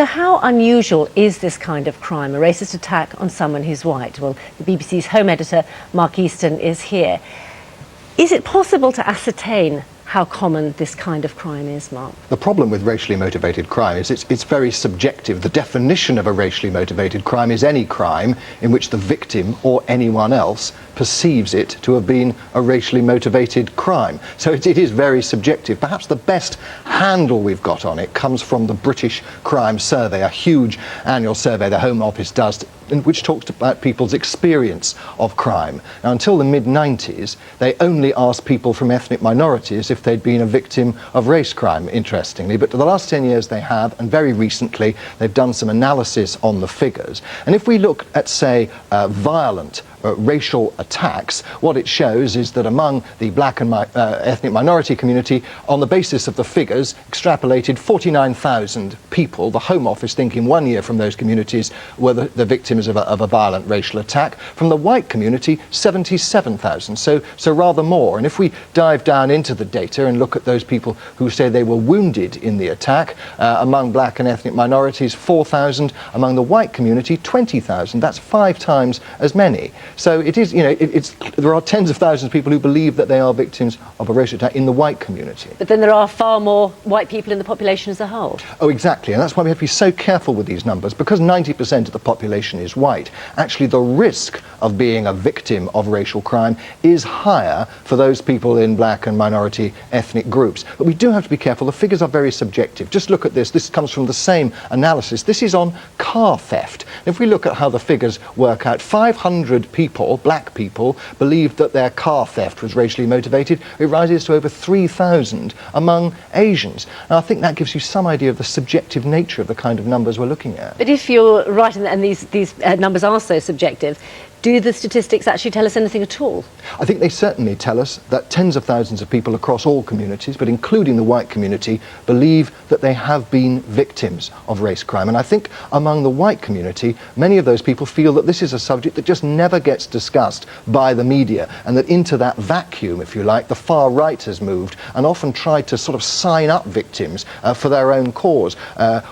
So how unusual is this kind of crime, a racist attack on someone who's white? Well, the BBC's home editor, Mark Easton, is here. Is it possible to ascertain how common this kind of crime is, Mark? The problem with racially motivated crime is it's very subjective. The definition of a racially motivated crime is any crime in which the victim or anyone else perceives it to have been a racially motivated crime. So it is very subjective. Perhaps the best handle we've got on it comes from the British Crime Survey, a huge annual survey the Home Office does, which talks about people's experience of crime. Now, until the mid-90s, they only asked people from ethnic minorities if they'd been a victim of race crime, interestingly. But for the last 10 years they have, and very recently they've done some analysis on the figures. And if we look at, say, violent racial attacks, what it shows is that among the black and ethnic minority community, on the basis of the figures, extrapolated 49,000 people, the Home Office think in 1 year from those communities were the victims of a violent racial attack. From the white community, 77,000, so rather more. And if we dive down into the data and look at those people who say they were wounded in the attack, among black and ethnic minorities, 4,000, among the white community, 20,000. That's 5 times as many. So it is, there are tens of thousands of people who believe that they are victims of a racial attack in the white community. But then there are far more white people in the population as a whole. Oh, exactly, and that's why we have to be so careful with these numbers, because 90% of the population is white. Actually, the risk of being a victim of racial crime is higher for those people in black and minority ethnic groups. But we do have to be careful. The figures are very subjective. Just look at this. This comes from the same analysis. This is on car theft. If we look at how the figures work out, 500 people, black people, believed that their car theft was racially motivated. It rises to over 3,000 among Asians. Now, I think that gives you some idea of the subjective nature of the kind of numbers we're looking at. But if you're right, and these numbers are so subjective, do the statistics actually tell us anything at all? I think they certainly tell us that tens of thousands of people across all communities, but including the white community, believe that they have been victims of race crime. And I think among the white community, many of those people feel that this is a subject that just never gets discussed by the media, and that into that vacuum, if you like, the far right has moved and often tried to sort of sign up victims for their own cause.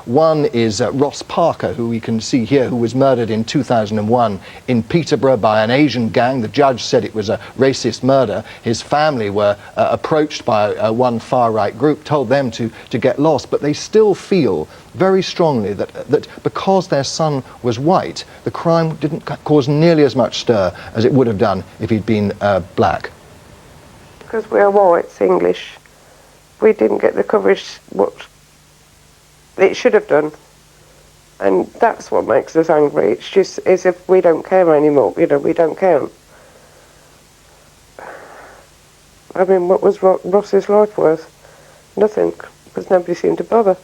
One is Ross Parker, who we can see here, who was murdered in 2001 in Peterborough by an Asian gang. The judge said it was a racist murder. His family were approached by one far-right group, told them to get lost, but they still feel very strongly that because their son was white, the crime didn't cause nearly as much stir as it would have done if he'd been black. Because we're whites, English, we didn't get the coverage what it should have done. And that's what makes us angry. It's just as if we don't care anymore, we don't count. I mean, what was Ross's life worth? Nothing, because nobody seemed to bother.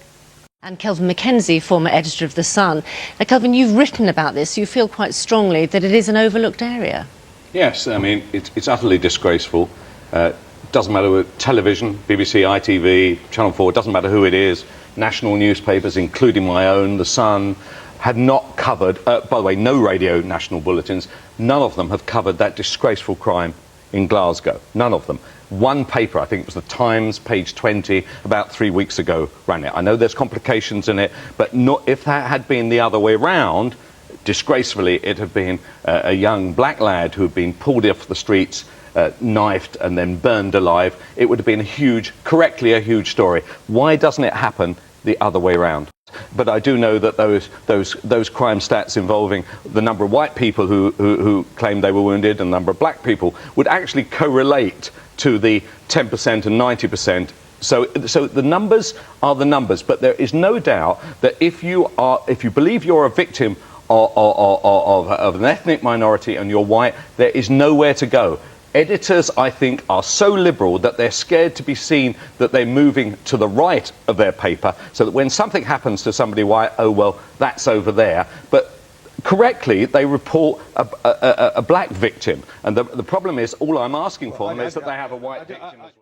And Kelvin Mackenzie, former editor of The Sun. Now, Kelvin, you've written about this. You feel quite strongly that it is an overlooked area. Yes, I mean, it's utterly disgraceful. Doesn't matter with television, BBC, ITV, Channel 4, doesn't matter who it is. National newspapers, including my own, The Sun, had not covered, by the way, no radio national bulletins, none of them have covered that disgraceful crime in Glasgow. None of them. One paper, I think it was The Times, page 20, about 3 weeks ago, ran it. I know there's complications in it, but if that had been the other way round, disgracefully, it had been a young black lad who had been pulled off the streets, knifed and then burned alive. It would have been correctly a huge story. Why doesn't it happen the other way around? But I do know that those crime stats involving the number of white people who claimed they were wounded and the number of black people would actually correlate to the 10% and 90%. So the numbers are the numbers, but there is no doubt that if you believe you're a victim of an ethnic minority and you're white, there is nowhere to go. Editors, I think, are so liberal that they're scared to be seen that they're moving to the right of their paper, so that when something happens to somebody white, oh, well, that's over there. But correctly, they report a black victim. And the problem is, all I'm asking for them is that they have a white victim as well.